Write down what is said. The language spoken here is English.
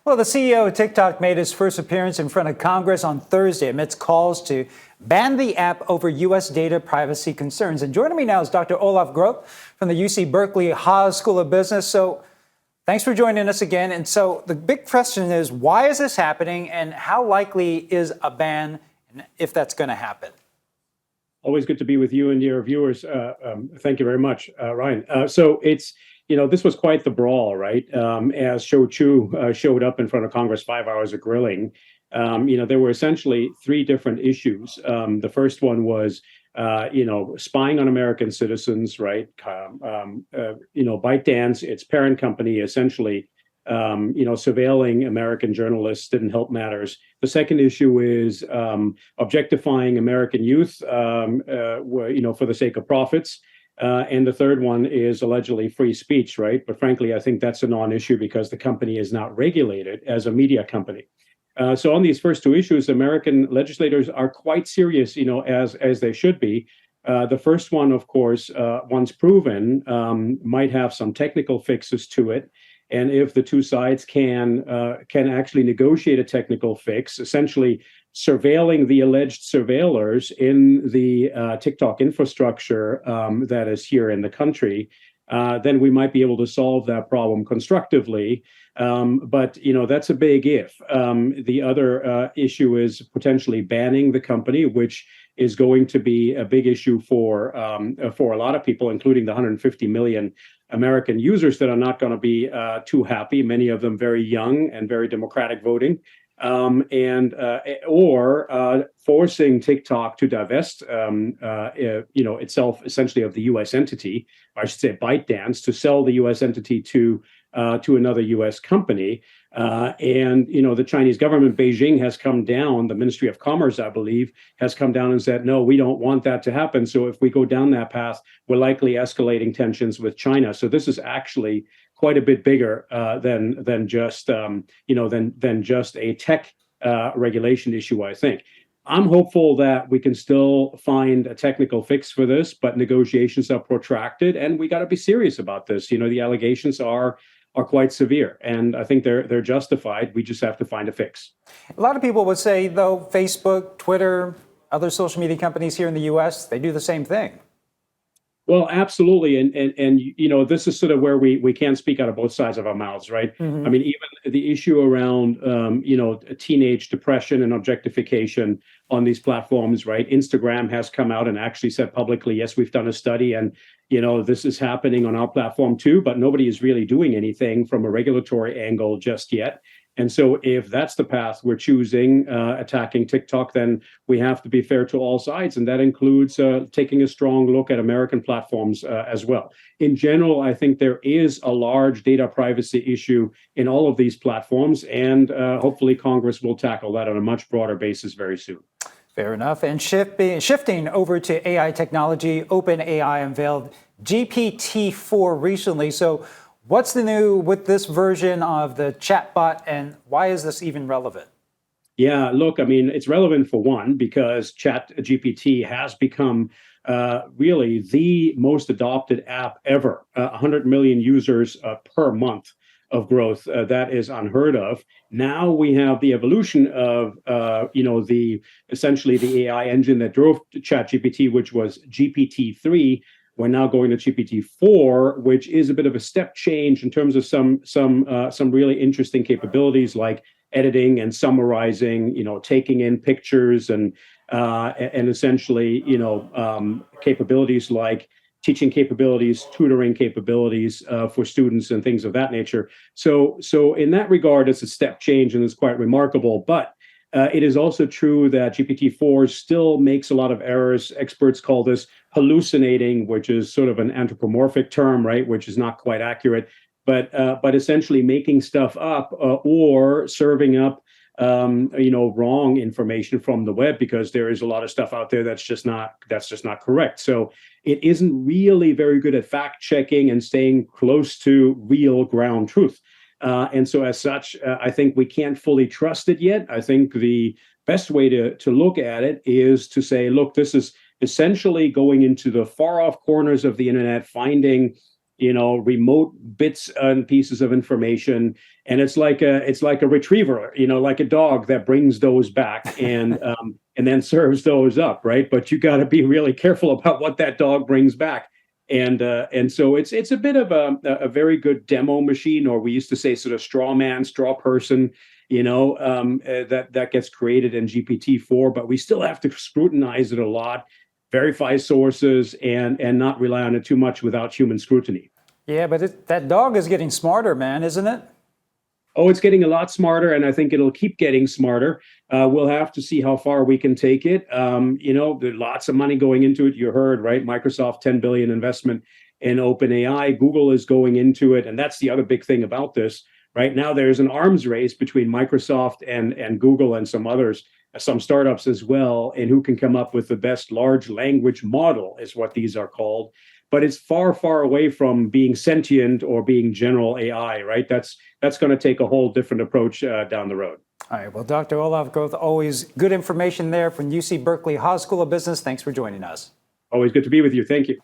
Well, the CEO of TikTok made his first appearance in front of Congress on Thursday amidst calls to ban the app over U.S. data privacy concerns. And joining me now is Dr. Olaf Groth from the UC Berkeley Haas School of Business. So thanks for joining us again. And so the big question is, why is this happening and how likely is a ban if that's going to happen? Always good to be with you and your viewers. Thank you very much, Ryan. So this was quite the brawl, right? As Shou Chu showed up in front of Congress, 5 hours of grilling. There were essentially three different issues. The first one was, spying on American citizens, right? ByteDance, its parent company, essentially, surveilling American journalists didn't help matters. The second issue is objectifying American youth, for the sake of profits. And the third one is allegedly free speech, right? But frankly, I think that's a non-issue because the company is not regulated as a media company. So on these first two issues, American legislators are quite serious, as they should be. The first one, of course, once proven, might have some technical fixes to it. And if the two sides can actually negotiate a technical fix, essentially surveilling the alleged surveillors in the TikTok infrastructure that is here in the country, then we might be able to solve that problem constructively. But that's a big if. The other issue is potentially banning the company, which is going to be a big issue for a lot of people, including the 150 million American users that are not going to be too happy. Many of them very young and very democratic voting, or forcing TikTok to divest, itself essentially of the U.S. entity. I should say ByteDance, to sell the U.S. entity to another U.S. company. The Chinese government, Beijing, has come down, the Ministry of Commerce, I believe, has come down and said, no, we don't want that to happen. So if we go down that path, we're likely escalating tensions with China. So this is actually quite a bit bigger than just a tech regulation issue, I think. I'm hopeful that we can still find a technical fix for this, but negotiations are protracted, and we got to be serious about this. The allegations are quite severe, and I think they're justified. We just have to find a fix. A lot of people would say, though, Facebook, Twitter, other social media companies here in the U.S., they do the same thing. Well, absolutely. And this is sort of where we can't speak out of both sides of our mouths, right? Mm-hmm. I mean, even the issue around, teenage depression and objectification on these platforms, right? Instagram has come out and actually said publicly, yes, we've done a study and, this is happening on our platform too, but nobody is really doing anything from a regulatory angle just yet. And so if that's the path we're choosing, attacking TikTok, then we have to be fair to all sides. And that includes taking a strong look at American platforms as well. In general, I think there is a large data privacy issue in all of these platforms. And hopefully Congress will tackle that on a much broader basis very soon. Fair enough. And shifting over to AI technology, OpenAI unveiled GPT-4 recently. So what's the new with this version of the chatbot, and why is this even relevant? Yeah, look, I mean, it's relevant for one, because ChatGPT has become really the most adopted app ever. 100 million users per month of growth. That is unheard of. Now we have the evolution of, essentially the AI engine that drove ChatGPT, which was GPT-3. We're now going to GPT-4, which is a bit of a step change in terms of some really interesting capabilities like editing and summarizing, taking in pictures and essentially, capabilities like teaching capabilities, tutoring capabilities for students and things of that nature. So in that regard, it's a step change and it's quite remarkable. But it is also true that GPT-4 still makes a lot of errors. Experts call this hallucinating, which is sort of an anthropomorphic term, right? Which is not quite accurate, but essentially making stuff up or serving up, wrong information from the web, because there is a lot of stuff out there that's just not correct. So it isn't really very good at fact checking and staying close to real ground truth. And so as such, I think we can't fully trust it yet. I think the best way to look at it is to say, look, this is essentially going into the far off corners of the internet, finding remote bits and pieces of information, and it's like a retriever, like a dog that brings those back and then serves those up, right? But you got to be really careful about what that dog brings back. And so it's a bit of a very good demo machine, or we used to say sort of straw man, straw person, that gets created in GPT-4, but we still have to scrutinize it a lot, verify sources, and not rely on it too much without human scrutiny. Yeah, but that dog is getting smarter, man, isn't it? Oh, it's getting a lot smarter, and I think it'll keep getting smarter. We'll have to see how far we can take it. There's lots of money going into it. You heard, right? Microsoft, 10 billion investment in OpenAI. Google is going into it, and that's the other big thing about this. Right now, there's an arms race between Microsoft and Google and some others, some startups as well, and who can come up with the best large language model is what these are called. But it's far, far away from being sentient or being general AI, right? That's going to take a whole different approach down the road. All right. Well, Dr. Olaf Groth, always good information there from UC Berkeley Haas School of Business. Thanks for joining us. Always good to be with you. Thank you.